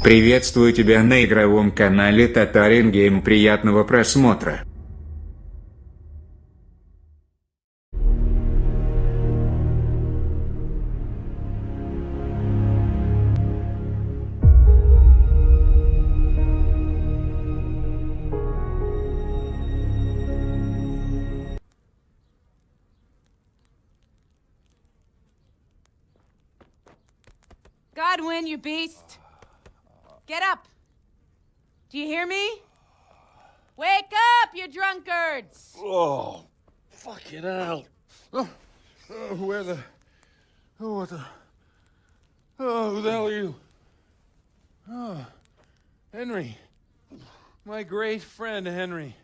Приветствую тебя на игровом канале Татарин Гейм. Приятного просмотра. Godwin, you beast! Get up! Do you hear me? Wake up, you drunkards! Oh, fucking hell. Where the... Oh, what the... Oh, who the hell are you? Oh, Henry. My great friend, Henry.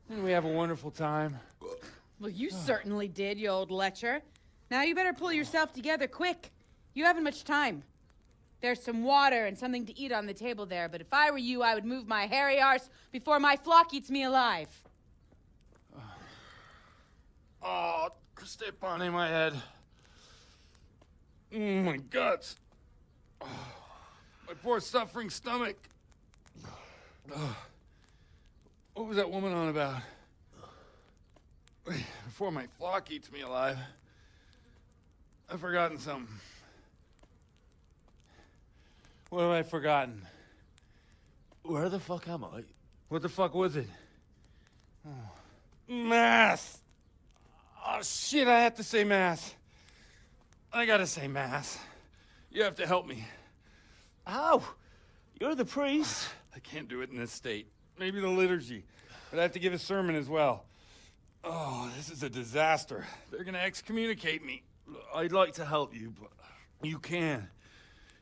Didn't we have a wonderful time? Well, you certainly did, you old lecher. Now you better pull yourself together quick. You haven't much time. There's some water and something to eat on the table there, but if I were you, I would move my hairy arse before my flock eats me alive. Oh, step on my head. My guts. Oh, my poor suffering stomach. What was that woman on about? Before my flock eats me alive. I've forgotten something. What have I forgotten? Where the fuck am I? What the fuck was it? Oh. Mass! Oh shit, I have to say mass. I gotta say mass. You have to help me. How? You're the priest. I can't do it in this state. Maybe the liturgy. But I have to give a sermon as well. Oh, this is a disaster. They're gonna excommunicate me. I'd like to help you, but... You can.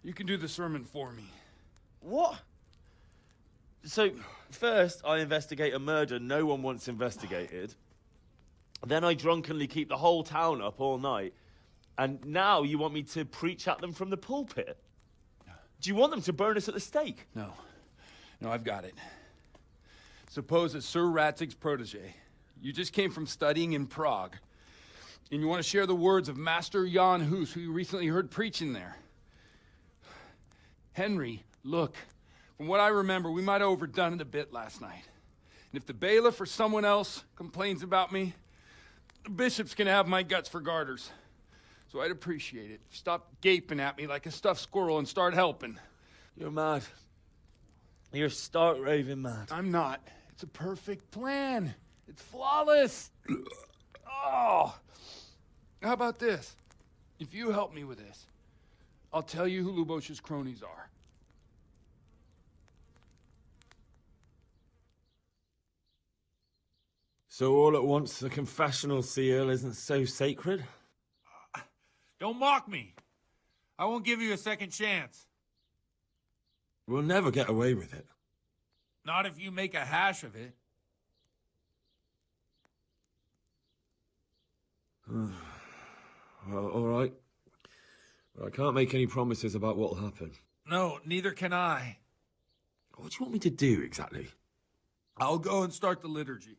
You can do the sermon for me. What? So, first I investigate a murder no one wants investigated. Then I drunkenly keep the whole town up all night. And now you want me to preach at them from the pulpit? Do you want them to burn us at the stake? No. No, I've got it. Suppose that Sir Ratzig's protege. You just came from studying in Prague. And you want to share the words of Master Jan Hus, who you recently heard preaching there. Henry, look, from what I remember, we might have overdone it a bit last night. And if the bailiff or someone else complains about me, the bishop's gonna have my guts for garters. So I'd appreciate it. Stop gaping at me like a stuffed squirrel and start helping. You're mad. You're stark raving mad. I'm not. It's a perfect plan. It's flawless. Oh. How about this? If you help me with this, I'll tell you who Lubosh's cronies are. So all at once the confessional seal isn't so sacred? Don't mock me. I won't give you a second chance. We'll never get away with it. Not if you make a hash of it. Well, all right. But I can't make any promises about what'll happen. No, neither can I. What do you want me to do exactly? I'll go and start the liturgy.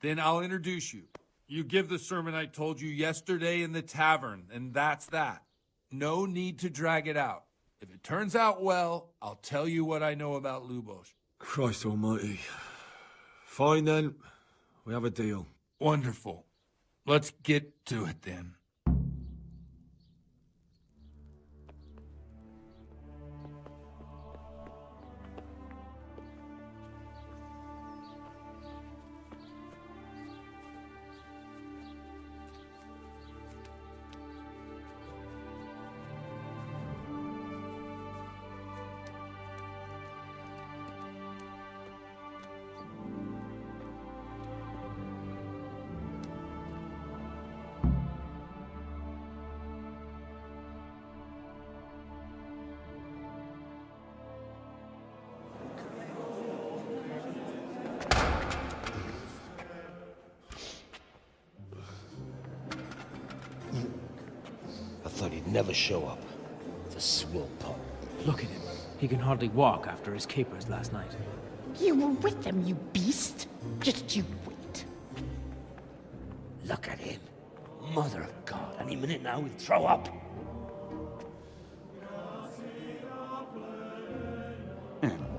Then I'll introduce you. You give the sermon I told you yesterday in the tavern, and that's that. No need to drag it out. If it turns out well, I'll tell you what I know about Lubosh. Christ almighty. Fine then. We have a deal. Wonderful. Let's get to it then. I thought he'd never show up. The swill pup. Look at him. He can hardly walk after his capers last night. You were with them, you beast. Just you wait. Look at him. Mother of God, any minute now he'll throw up.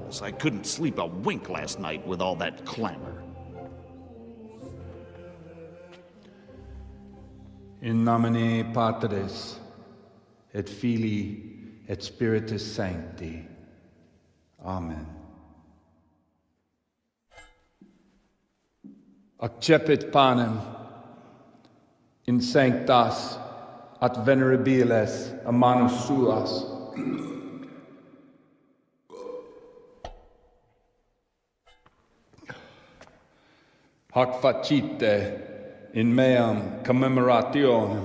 walls. I couldn't sleep a wink last night with all that clamor. In nomine Patris, et Filii, et Spiritus Sancti. Amen. Accepit panem in sanctas at venerabiles a manus suas. Hac facite in meam commemorationem.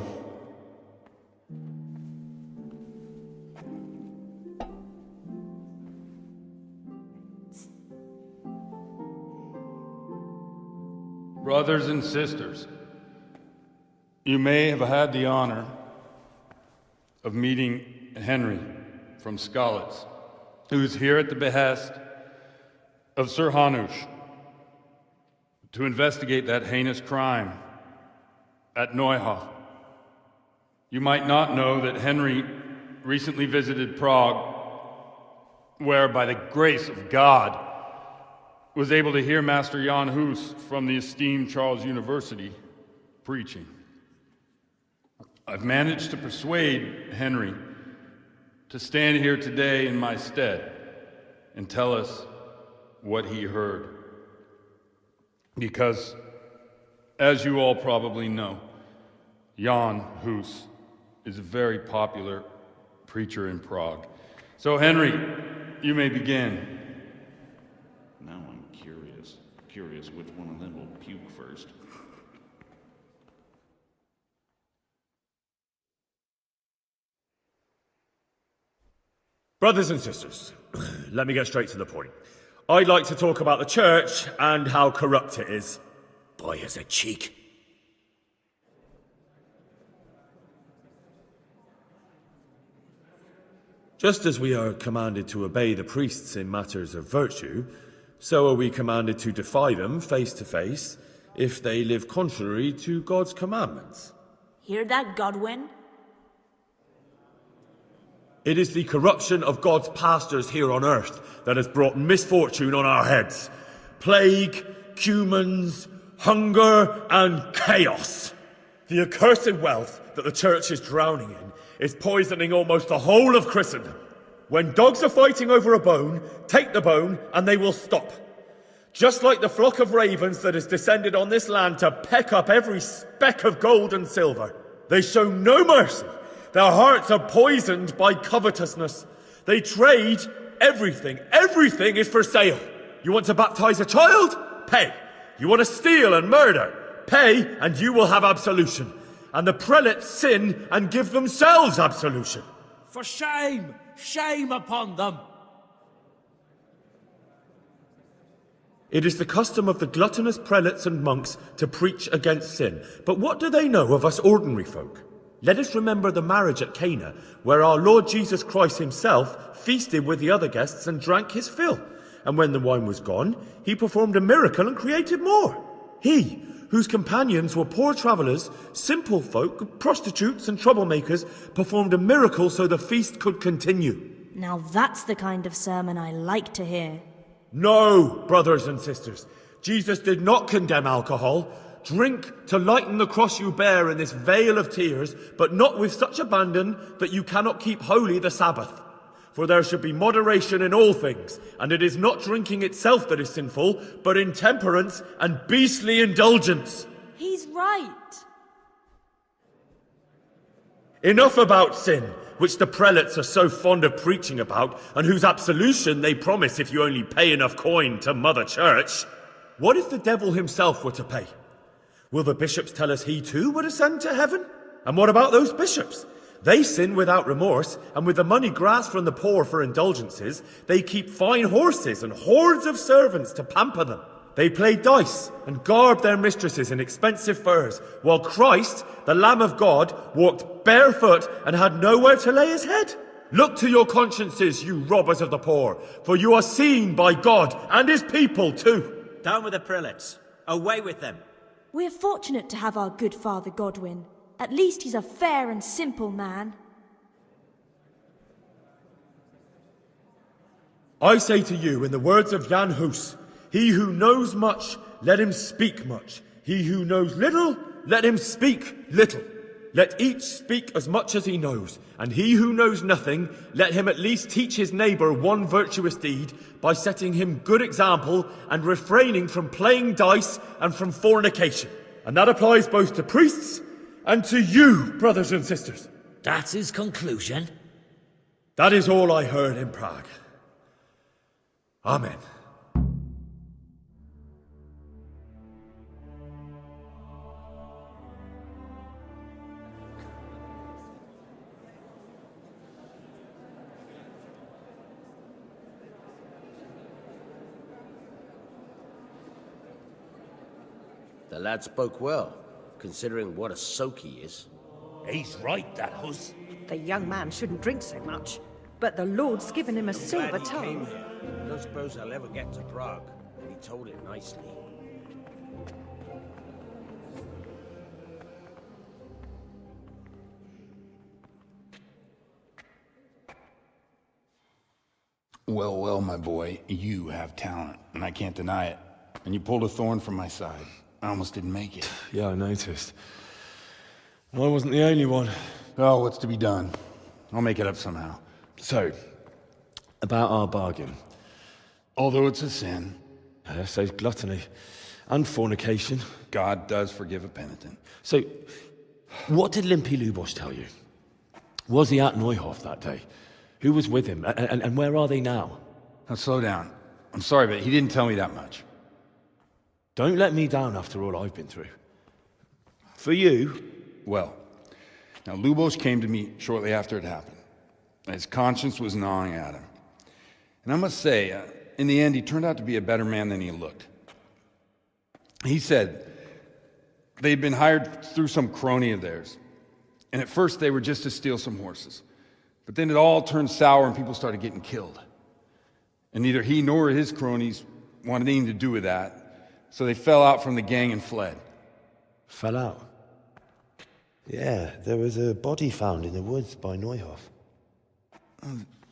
Brothers and sisters, you may have had the honor of meeting Henry from Skalitz, who is here at the behest of Sir Hanush to investigate that heinous crime at Neuhof. You might not know that Henry recently visited Prague, where, by the grace of God, was able to hear Master Jan Hus from the esteemed Charles University preaching. I've managed to persuade Henry to stand here today in my stead and tell us what he heard. Because, as you all probably know, Jan Hus is a very popular preacher in Prague. So, Henry, you may begin. Now I'm curious which one of them will puke first. Brothers and sisters, let me get straight to the point. I'd like to talk about the church and how corrupt it is. Boy has a cheek. Just as we are commanded to obey the priests in matters of virtue, so are we commanded to defy them face to face if they live contrary to God's commandments. Hear that, Godwin? It is the corruption of God's pastors here on earth that has brought misfortune on our heads. Plague, cumens, hunger, and chaos. The accursed wealth that the church is drowning in is poisoning almost the whole of Christendom. When dogs are fighting over a bone, take the bone and they will stop. Just like the flock of ravens that has descended on this land to peck up every speck of gold and silver. They show no mercy. Their hearts are poisoned by covetousness. They trade everything. Everything is for sale. You want to baptize a child? Pay. You want to steal and murder? Pay, and you will have absolution. And the prelates sin and give themselves absolution. For shame! Shame upon them! It is the custom of the gluttonous prelates and monks to preach against sin. But what do they know of us ordinary folk? Let us remember the marriage at Cana, where our Lord Jesus Christ himself feasted with the other guests and drank his fill. And when the wine was gone, he performed a miracle and created more. He, whose companions were poor travellers, simple folk, prostitutes and troublemakers, performed a miracle so the feast could continue. Now that's the kind of sermon I like to hear. No, brothers and sisters. Jesus did not condemn alcohol. Drink to lighten the cross you bear in this vale of tears, but not with such abandon that you cannot keep holy the Sabbath. For there should be moderation in all things, and it is not drinking itself that is sinful, but intemperance and beastly indulgence. He's right. Enough about sin, which the prelates are so fond of preaching about, and whose absolution they promise if you only pay enough coin to Mother Church. What if the devil himself were to pay? Will the bishops tell us he too would ascend to heaven? And what about those bishops? They sin without remorse, and with the money grasped from the poor for indulgences, they keep fine horses and hordes of servants to pamper them. They play dice and garb their mistresses in expensive furs, while Christ, the Lamb of God, walked barefoot and had nowhere to lay his head. Look to your consciences, you robbers of the poor, for you are seen by God and his people too. Down with the prelates. Away with them. We're fortunate to have our good Father Godwin. At least he's a fair and simple man. I say to you, in the words of Jan Hus, he who knows much, let him speak much. He who knows little, let him speak little. Let each speak as much as he knows, and he who knows nothing, let him at least teach his neighbour one virtuous deed by setting him good example and refraining from playing dice and from fornication. And that applies both to priests and to you, brothers and sisters. That's his conclusion? That is all I heard in Prague. Amen. The lad spoke well, considering what a soak he is. He's right, that Hus. The young man shouldn't drink so much, but the Lord's given him a silver tongue. I don't suppose I'll ever get to Prague, and he told it nicely. Well, well, my boy, you have talent, and I can't deny it. And you pulled a thorn from my side. I almost didn't make it. Yeah, I noticed. I wasn't the only one. Oh, what's to be done? I'll make it up somehow. So, about our bargain. Although it's a sin. So gluttony and fornication. God does forgive a penitent. So, what did Limpy Lubosh tell you? Was he at Neuhof that day? Who was with him? And where are they now? Now, slow down. I'm sorry, but he didn't tell me that much. Don't let me down after all I've been through. For you... Well, now Lubosh came to me shortly after it happened. His conscience was gnawing at him. And I must say, in the end, he turned out to be a better man than he looked. He said they'd been hired through some crony of theirs. And at first they were just to steal some horses. But then it all turned sour and people started getting killed. And neither he nor his cronies wanted anything to do with that. So they fell out from the gang and fled. Fell out? Yeah, there was a body found in the woods by Neuhof.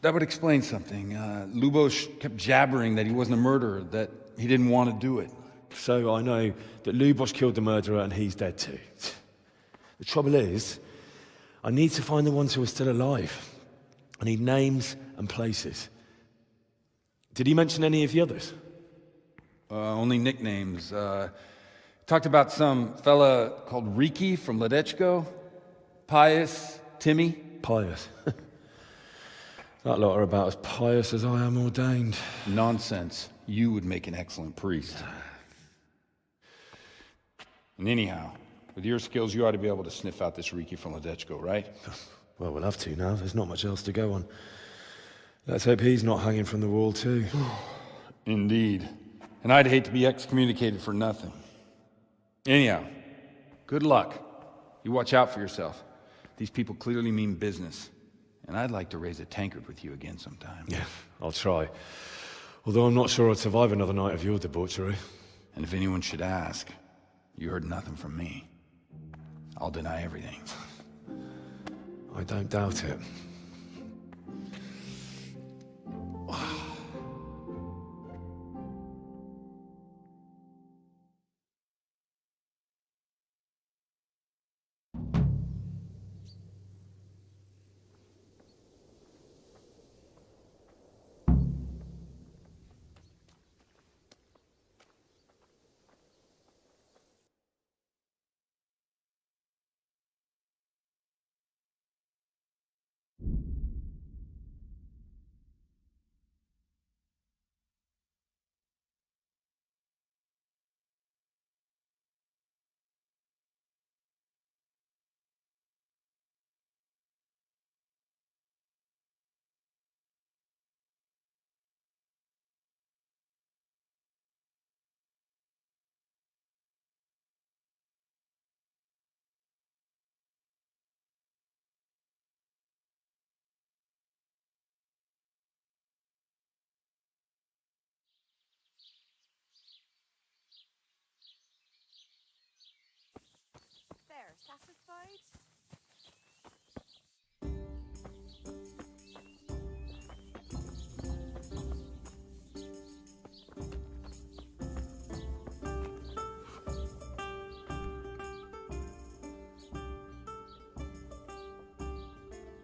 That would explain something. Lubosh kept jabbering that he wasn't a murderer, that he didn't want to do it. So I know that Lubosh killed the murderer and he's dead too. The trouble is, I need to find the ones who are still alive. I need names and places. Did he mention any of the others? Only nicknames. Talked about some fella called Riki from Ledechko, Pius, Timmy. Pius. That lot are about as pious as I am ordained. Nonsense. You would make an excellent priest. And anyhow, with your skills, you ought to be able to sniff out this Riki from Ledechko, right? Well, we'll have to now. There's not much else to go on. Let's hope he's not hanging from the wall too. Indeed. And I'd hate to be excommunicated for nothing. Anyhow, good luck. You watch out for yourself. These people clearly mean business. And I'd like to raise a tankard with you again sometime. Yeah, I'll try. Although I'm not sure I'd survive another night of your debauchery. And if anyone should ask, you heard nothing from me. I'll deny everything. I don't doubt it.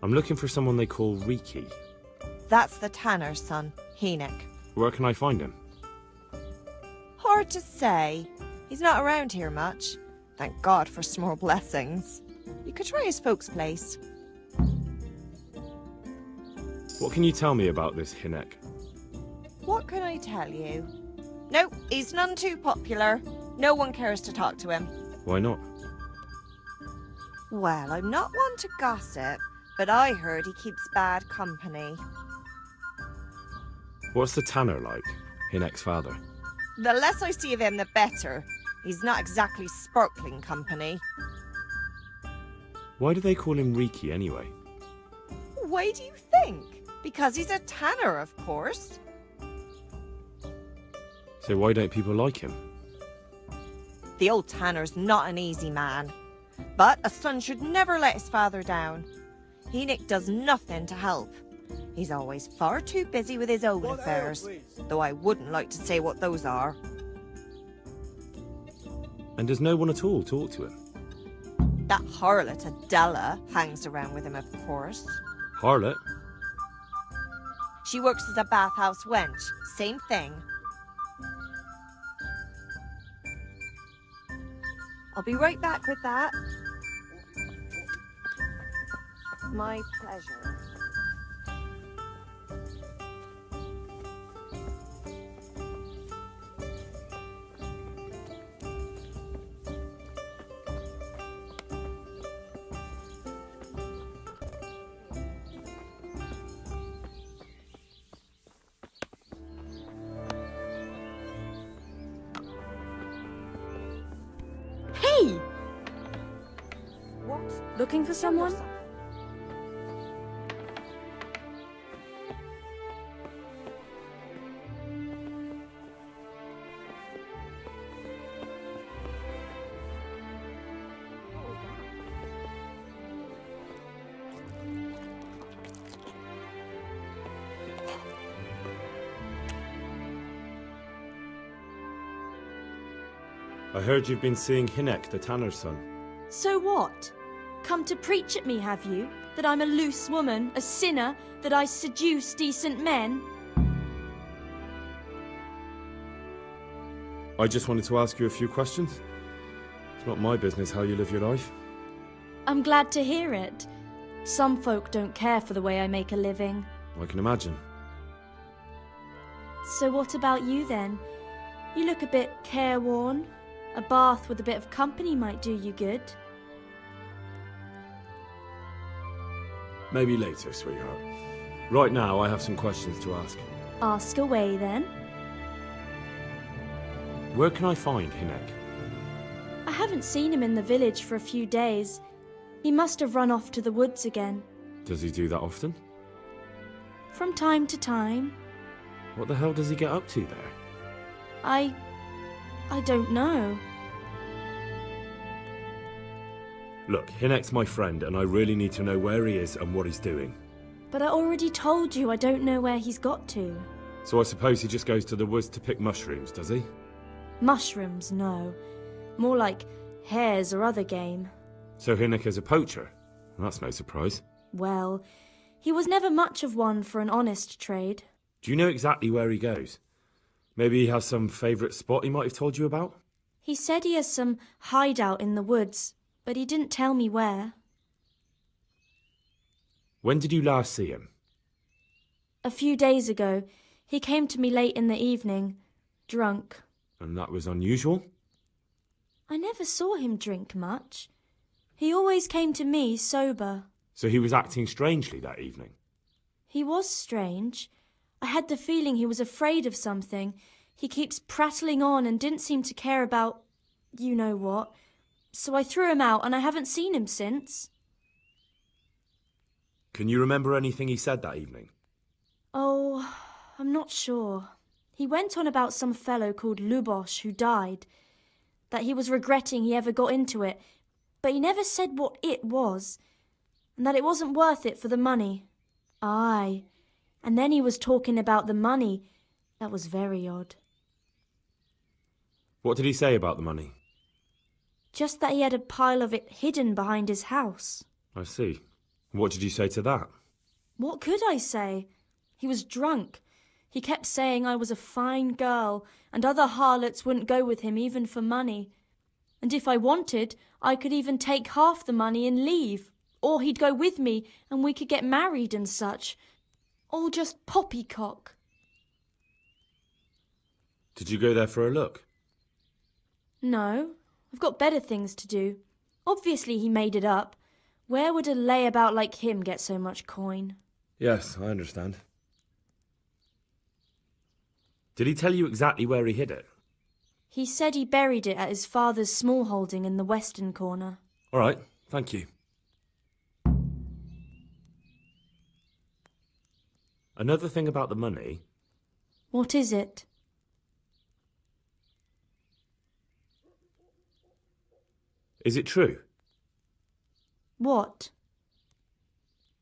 I'm looking for someone they call Riki. That's the tanner's son, Enoch. Where can I find him? Hard to say. He's not around here much. Thank God for small blessings. You could try his folks' place. What can you tell me about this Hinek? What can I tell you? No, he's none too popular. No one cares to talk to him. Why not? Well, I'm not one to gossip, but I heard he keeps bad company. What's the tanner like? Hinek's father. The less I see of him, the better. He's not exactly sparkling company. Why do they call him Riki anyway? Why do you think? Because he's a tanner, of course. So why don't people like him? The old tanner's not an easy man. But a son should never let his father down. Enoch does nothing to help. He's always far too busy with his own affairs, though I wouldn't like to say what those are. And does no one at all talk to him? That harlot Adela hangs around with him, of course. Harlot? She works as a bathhouse wench. Same thing. I'll be right back with that. My pleasure. Hey! What? Looking for someone? I heard you've been seeing Hinek, the tanner's son. So what? Come to preach at me, have you? That I'm a loose woman, a sinner, that I seduce decent men? I just wanted to ask you a few questions. It's not my business how you live your life. I'm glad to hear it. Some folk don't care for the way I make a living. I can imagine. So what about you then? You look a bit careworn. A bath with a bit of company might do you good. Maybe later, sweetheart. Right now, I have some questions to ask. Ask away then. Where can I find Hinek? I haven't seen him in the village for a few days. He must have run off to the woods again. Does he do that often? From time to time. What the hell does he get up to there? I don't know. Look, Hinek's my friend, and I really need to know where he is and what he's doing. But I already told you I don't know where he's got to. So I suppose he just goes to the woods to pick mushrooms, does he? Mushrooms, no. More like hares or other game. So Hinek is a poacher? That's no surprise. Well, he was never much of one for an honest trade. Do you know exactly where he goes? Maybe he has some favourite spot he might have told you about? He said he has some hideout in the woods, but he didn't tell me where. When did you last see him? A few days ago. He came to me late in the evening, drunk. And that was unusual? I never saw him drink much. He always came to me sober. So he was acting strangely that evening? He was strange. I had the feeling he was afraid of something. He keeps prattling on and didn't seem to care about you know what. So I threw him out and I haven't seen him since. Can you remember anything he said that evening? Oh, I'm not sure. He went on about some fellow called Lubosh who died. That he was regretting he ever got into it. But he never said what it was. And that it wasn't worth it for the money. Aye. And then he was talking about the money. That was very odd. What did he say about the money? Just that he had a pile of it hidden behind his house. I see. What did you say to that? What could I say? He was drunk. He kept saying I was a fine girl, and other harlots wouldn't go with him even for money. And if I wanted, I could even take half the money and leave. Or he'd go with me, and we could get married and such. All just poppycock. Did you go there for a look? No, I've got better things to do. Obviously he made it up. Where would a layabout like him get so much coin? Yes, I understand. Did he tell you exactly where he hid it? He said he buried it at his father's small holding in the western corner. All right, thank you. Another thing about the money... What is it? Is it true? What?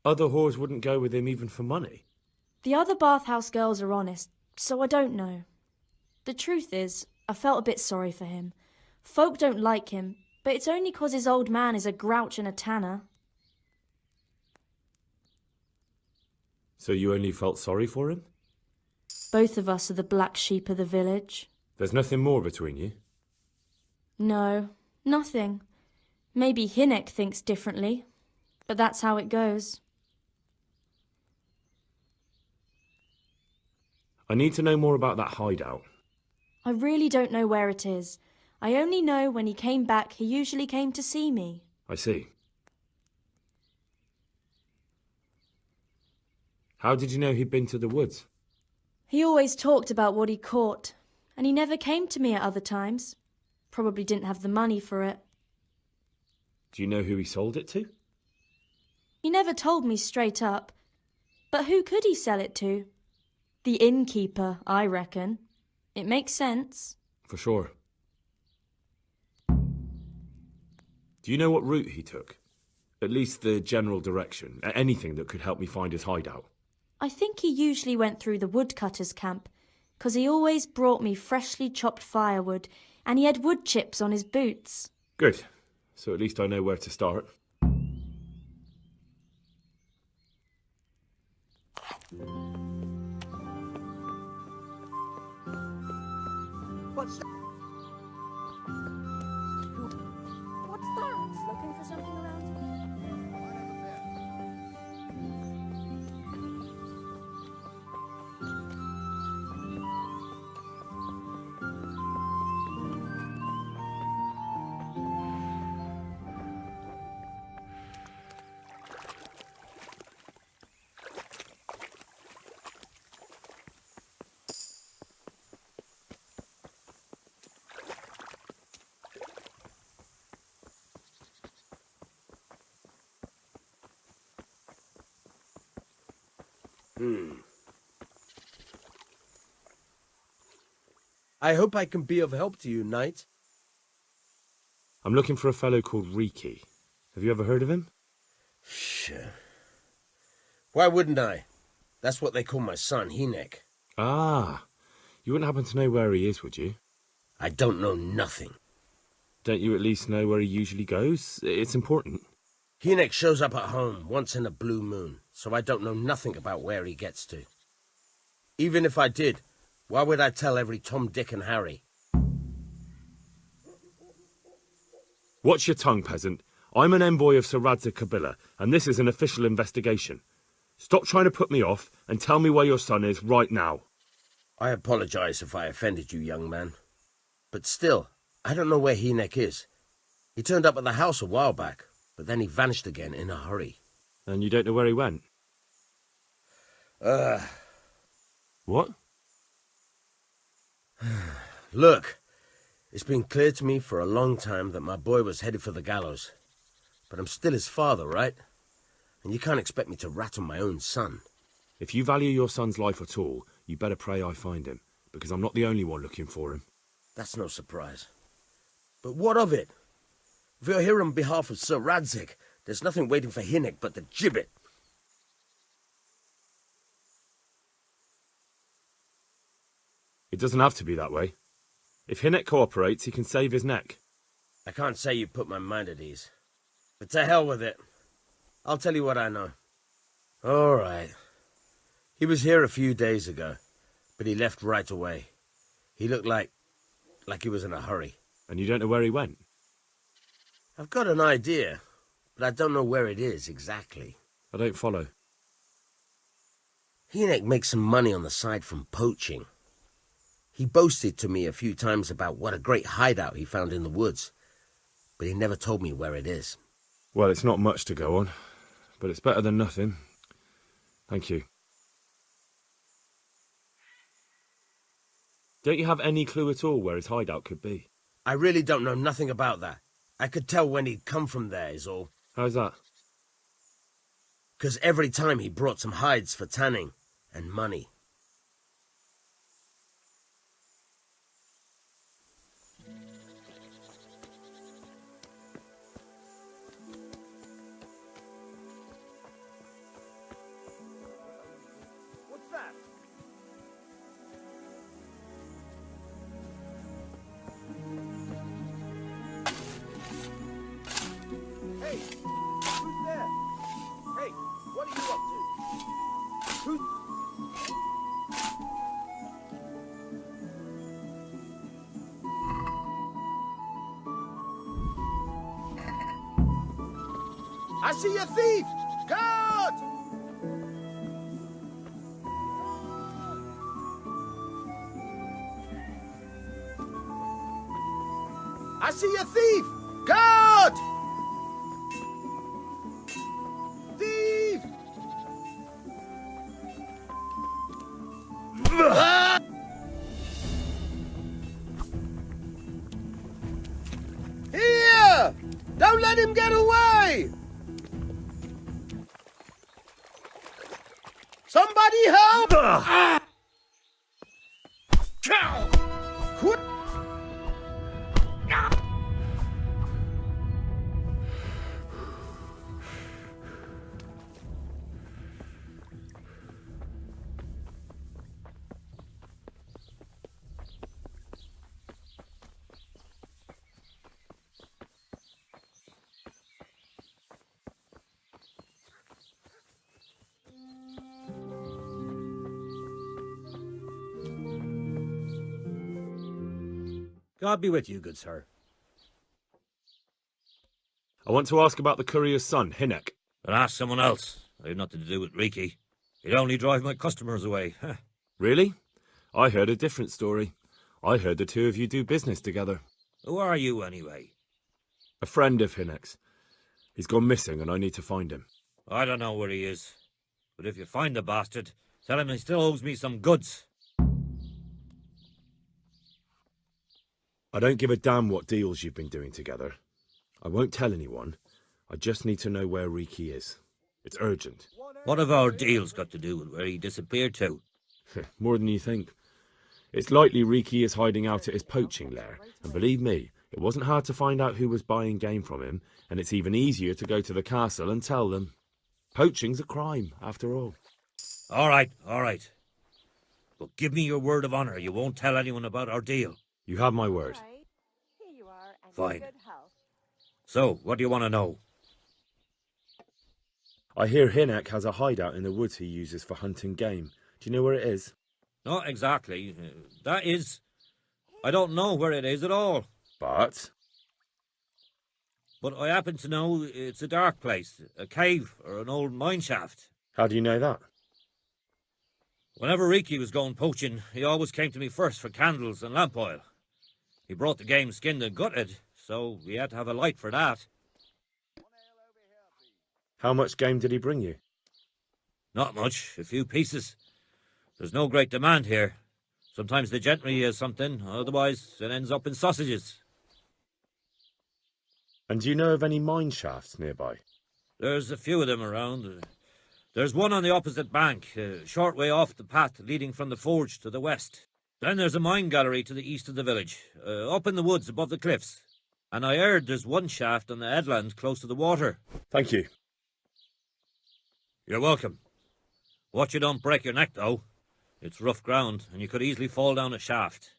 Other whores wouldn't go with him even for money. The other bathhouse girls are honest, so I don't know. The truth is, I felt a bit sorry for him. Folk don't like him, but it's only 'cause his old man is a grouch and a tanner. So you only felt sorry for him? Both of us are the black sheep of the village. There's nothing more between you? No, nothing. Maybe Hynek thinks differently, but that's how it goes. I need to know more about that hideout. I really don't know where it is. I only know when he came back, he usually came to see me. I see. How did you know he'd been to the woods? He always talked about what he caught, and he never came to me at other times. Probably didn't have the money for it. Do you know who he sold it to? He never told me straight up. But who could he sell it to? The innkeeper, I reckon. It makes sense. For sure. Do you know what route he took? At least the general direction. Anything that could help me find his hideout. I think he usually went through the woodcutter's camp, 'cause he always brought me freshly chopped firewood, and he had wood chips on his boots. Good. So at least I know where to start. What's that? What's that? Looking for something around here? I hope I can be of help to you, Knight. I'm looking for a fellow called Riki. Have you ever heard of him? Sure. Why wouldn't I? That's what they call my son, Hynek. Ah, you wouldn't happen to know where he is, would you? I don't know nothing. Don't you at least know where he usually goes? It's important. Hynek shows up at home once in a blue moon, so I don't know nothing about where he gets to. Even if I did, why would I tell every Tom, Dick and Harry? Watch your tongue, peasant. I'm an envoy of Sir Radzig Kobyla, and this is an official investigation. Stop trying to put me off, and tell me where your son is right now. I apologize if I offended you, young man. But still, I don't know where Hynek is. He turned up at the house a while back, but then he vanished again in a hurry. And you don't know where he went? What? Look, it's been clear to me for a long time that my boy was headed for the gallows. But I'm still his father, right? And you can't expect me to rat on my own son. If you value your son's life at all, you better pray I find him, because I'm not the only one looking for him. That's no surprise. But what of it? If you're here on behalf of Sir Radzig, there's nothing waiting for Hynek but the gibbet. It doesn't have to be that way. If Hynek cooperates, he can save his neck. I can't say you put my mind at ease. But to hell with it. I'll tell you what I know. All right. He was here a few days ago, but he left right away. He looked like he was in a hurry. And you don't know where he went? I've got an idea, but I don't know where it is exactly. I don't follow. Hynek makes some money on the side from poaching. He boasted to me a few times about what a great hideout he found in the woods, but he never told me where it is. Well, it's not much to go on, but it's better than nothing. Thank you. Don't you have any clue at all where his hideout could be? I really don't know nothing about that. I could tell when he'd come from there, is all. How's that? 'Cause every time he brought some hides for tanning and money. What's that? Hey, who's there? Hey, what are you up to? Who's... I see a thief! Guard! I see a thief! Guard! Thief! Here! Don't let him get away! Somebody help! Quit! God be with you, good sir. I want to ask about the courier's son, Hynek. But ask someone else. I have nothing to do with Riki. He'd only drive my customers away. Really? I heard a different story. I heard the two of you do business together. Who are you, anyway? A friend of Hynek's. He's gone missing and I need to find him. I don't know where he is. But if you find the bastard, tell him he still owes me some goods. I don't give a damn what deals you've been doing together. I won't tell anyone. I just need to know where Riki is. It's urgent. What have our deals got to do with where he disappeared to? More than you think. It's likely Riki is hiding out at his poaching lair, and believe me, it wasn't hard to find out who was buying game from him, and it's even easier to go to the castle and tell them. Poaching's a crime, after all. All right. But give me your word of honor you won't tell anyone about our deal. You have my word. Fine. So, what do you want to know? I hear Hynek has a hideout in the woods he uses for hunting game. Do you know where it is? Not exactly. That is... I don't know where it is at all. But I happen to know it's a dark place, a cave or an old mine shaft. How do you know that? Whenever Riki was going poaching, he always came to me first for candles and lamp oil. He brought the game skinned and gutted, so we had to have a light for that. How much game did he bring you? Not much, a few pieces. There's no great demand here. Sometimes the gentry has something, otherwise it ends up in sausages. And do you know of any mine shafts nearby? There's a few of them around. There's one on the opposite bank, a short way off the path leading from the forge to the west. Then there's a mine gallery to the east of the village, up in the woods above the cliffs. And I heard there's one shaft on the headland close to the water. Thank you. You're welcome. Watch you don't break your neck, though. It's rough ground, and you could easily fall down a shaft.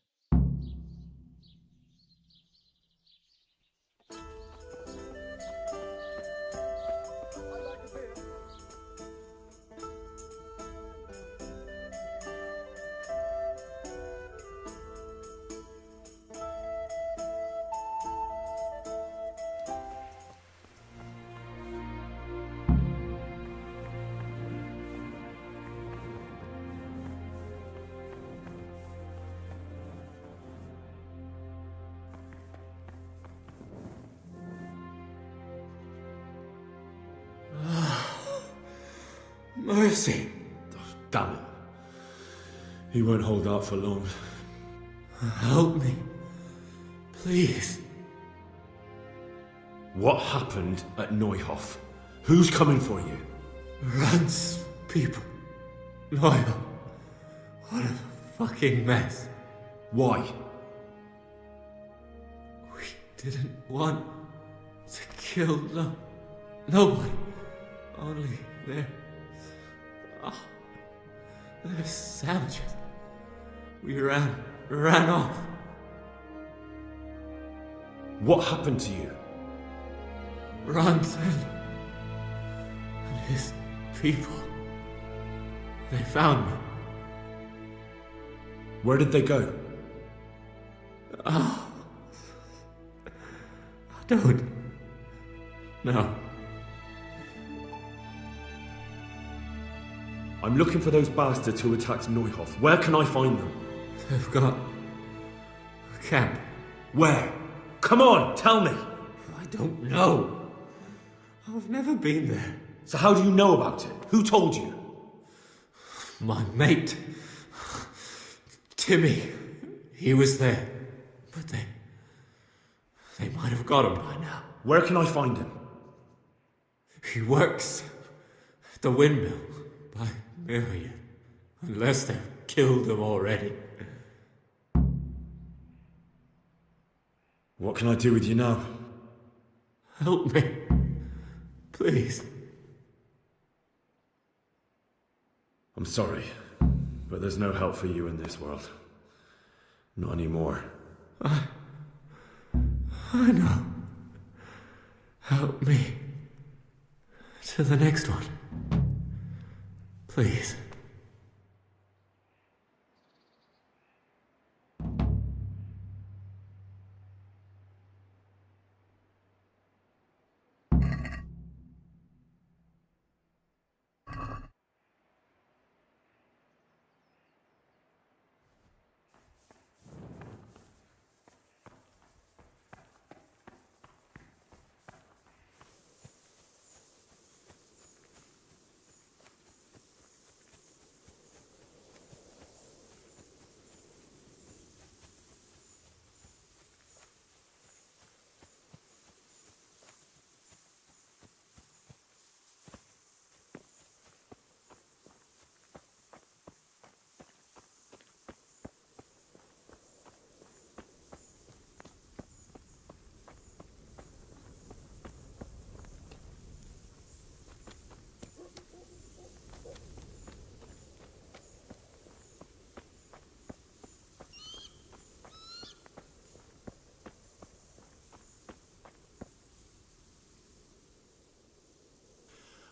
Mercy. Damn it. He won't hold out for long. Help me. Please. What happened at Neuhof? Who's coming for you? Rand's people. Loyal. What a fucking mess. Why? We didn't want to kill nobody. Only they're savages. We ran off. What happened to you? Rand and his people. They found me. Where did they go? Oh. I don't know. I'm looking for those bastards who attacked Neuhof. Where can I find them? They've got a camp. Where? Come on, tell me. I don't know. I've never been there. So how do you know about it? Who told you? My mate. Timmy. He was there. But they might have got him by now. Where can I find him? He works at the windmill by Miriam. Unless they've killed him already. What can I do with you now? Help me. Please. I'm sorry, but there's no help for you in this world. Not anymore. I know. Help me. To the next one. Please.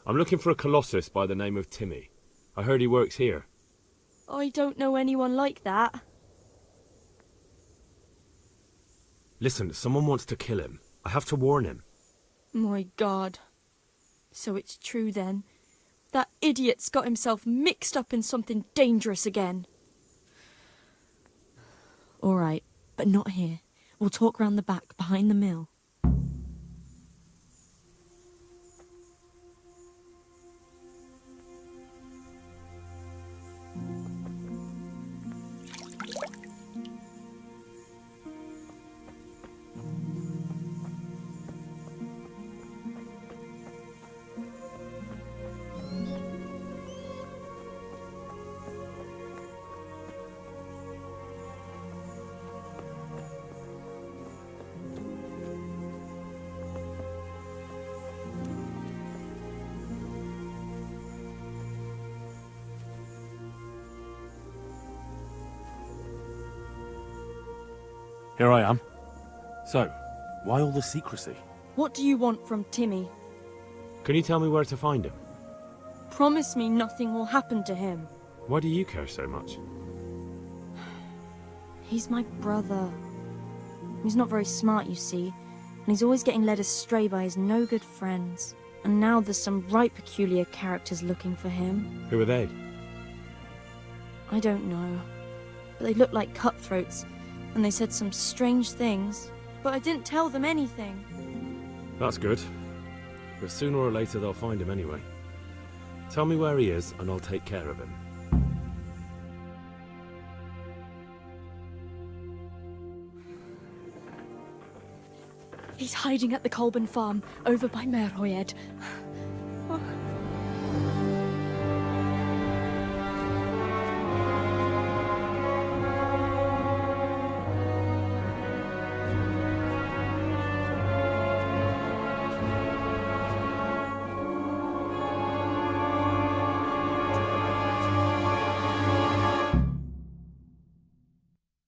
I'm looking for a colossus by the name of Timmy. I heard he works here. I don't know anyone like that. Listen, someone wants to kill him. I have to warn him. My God. So it's true then. That idiot's got himself mixed up in something dangerous again. All right, but not here. We'll talk round the back, behind the mill. Here I am. So, why all the secrecy? What do you want from Timmy? Can you tell me where to find him? Promise me nothing will happen to him. Why do you care so much? He's my brother. He's not very smart, you see, and he's always getting led astray by his no-good friends. And now there's some right peculiar characters looking for him. Who are they? I don't know, but they look like cutthroats, and they said some strange things, but I didn't tell them anything. That's good. But sooner or later they'll find him anyway. Tell me where he is, and I'll take care of him. He's hiding at the Colburn farm, over by Merhoyed.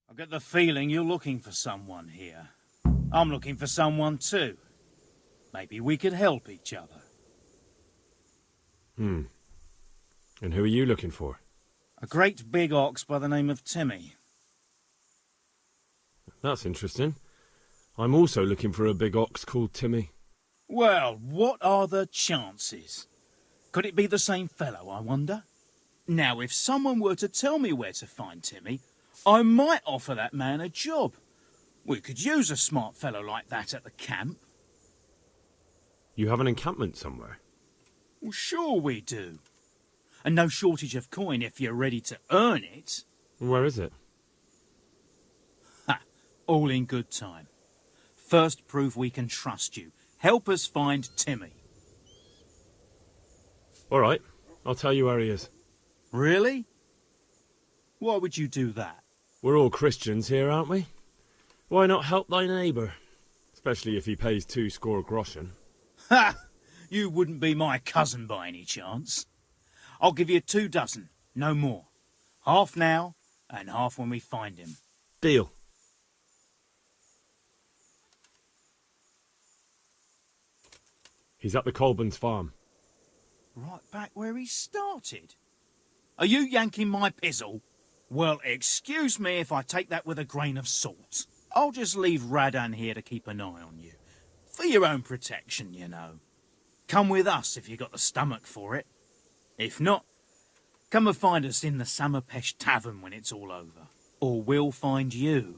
I get the feeling you're looking for someone here. I'm looking for someone too. Maybe we could help each other. And who are you looking for? A great big ox by the name of Timmy. That's interesting. I'm also looking for a big ox called Timmy. Well, what are the chances? Could it be the same fellow, I wonder? Now, if someone were to tell me where to find Timmy, I might offer that man a job. We could use a smart fellow like that at the camp. You have an encampment somewhere? Well, sure we do. And no shortage of coin if you're ready to earn it. Where is it? Ha! All in good time. First, prove we can trust you. Help us find Timmy. All right, I'll tell you where he is. Really? Why would you do that? We're all Christians here, aren't we? Why not help thy neighbour? Especially if he pays 2 score groschen. Ha! You wouldn't be my cousin by any chance. I'll give you 2 dozen, no more. Half now, and half when we find him. Deal. He's at the Colburn's farm. Right back where he started. Are you yanking my pizzle? Well, excuse me if I take that with a grain of salt. I'll just leave Radan here to keep an eye on you. For your own protection, you know. Come with us if you got the stomach for it. If not, come and find us in the Summerpesh Tavern when it's all over. Or we'll find you.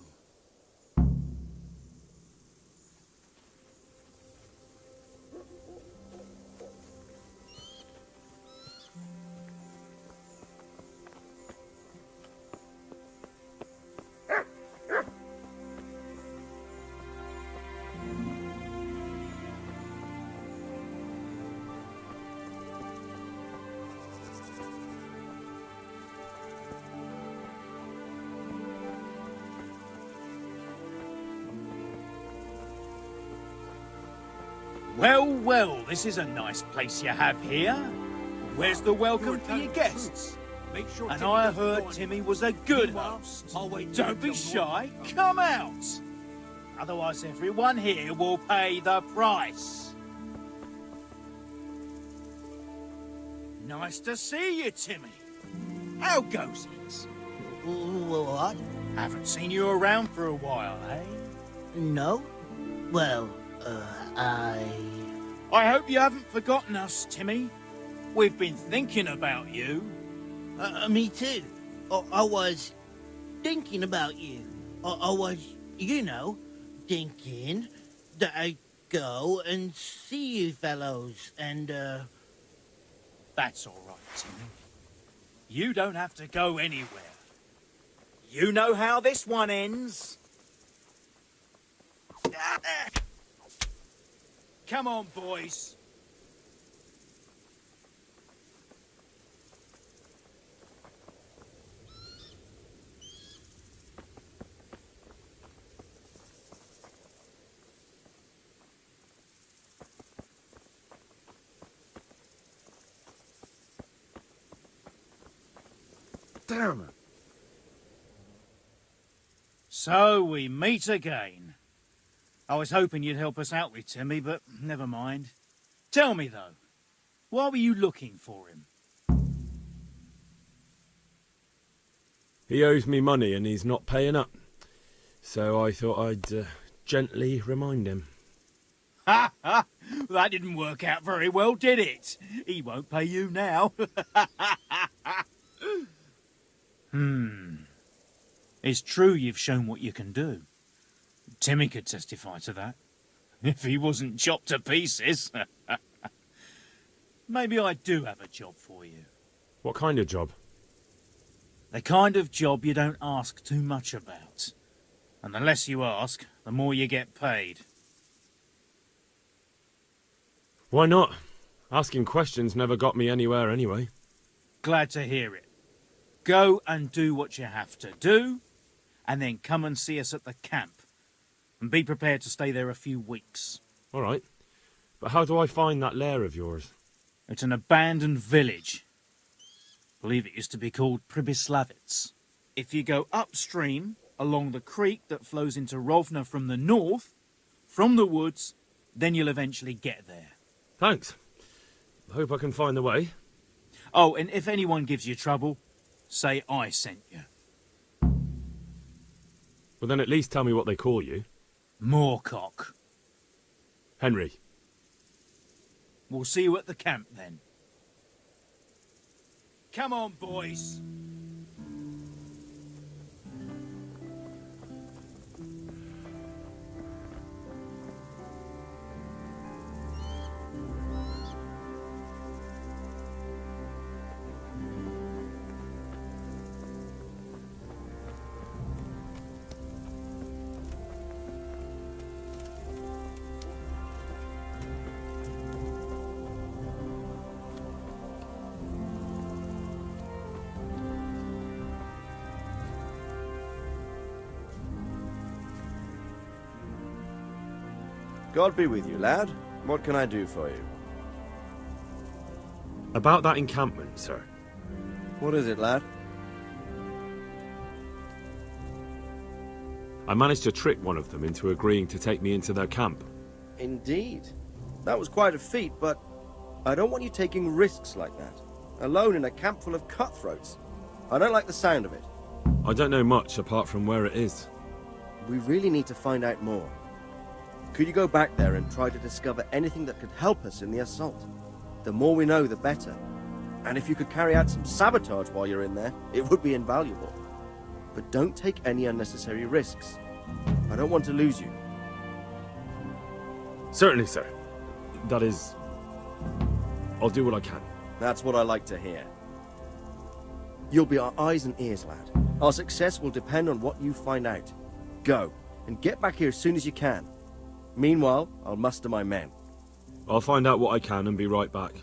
Well, well, this is a nice place you have here. Where's the welcome for your guests? And I heard Timmy was a good host. Don't be shy, come out. Otherwise everyone here will pay the price. Nice to see you, Timmy. How goes it? What? Haven't seen you around for a while, eh? No. Well, I hope you haven't forgotten us, Timmy. We've been thinking about you. Me too. I was thinking about you. I was, you know, thinking that I'd go and see you fellows, and, That's all right, Timmy. You don't have to go anywhere. You know how this one ends. Come on, boys. Damn it. So we meet again. I was hoping you'd help us out with Timmy, but never mind. Tell me, though, why were you looking for him? He owes me money and he's not paying up. So I thought I'd gently remind him. Ha ha! That didn't work out very well, did it? He won't pay you now. It's true you've shown what you can do. Timmy could testify to that, if he wasn't chopped to pieces. maybe I do have a job for you. What kind of job? The kind of job you don't ask too much about. And the less you ask, the more you get paid. Why not? Asking questions never got me anywhere anyway. Glad to hear it. Go and do what you have to do, and then come and see us at the camp. And be prepared to stay there a few weeks. All right. But how do I find that lair of yours? It's an abandoned village. I believe it used to be called Pribyslavitz. If you go upstream, along the creek that flows into Rovna from the north, from the woods, then you'll eventually get there. Thanks. I hope I can find the way. Oh, and if anyone gives you trouble, say I sent you. Well, then at least tell me what they call you. Moorcock. Henry. We'll see you at the camp then. Come on, boys. God be with you, lad. What can I do for you? About that encampment, sir. What is it, lad? I managed to trick one of them into agreeing to take me into their camp. Indeed. That was quite a feat, but I don't want you taking risks like that. Alone in a camp full of cutthroats. I don't like the sound of it. I don't know much apart from where it is. We really need to find out more. Could you go back there and try to discover anything that could help us in the assault? The more we know, the better. And if you could carry out some sabotage while you're in there, it would be invaluable. But don't take any unnecessary risks. I don't want to lose you. Certainly, sir. That is... I'll do what I can. That's what I like to hear. You'll be our eyes and ears, lad. Our success will depend on what you find out. Go, and get back here as soon as you can. Meanwhile, I'll muster my men. I'll find out what I can and be right back.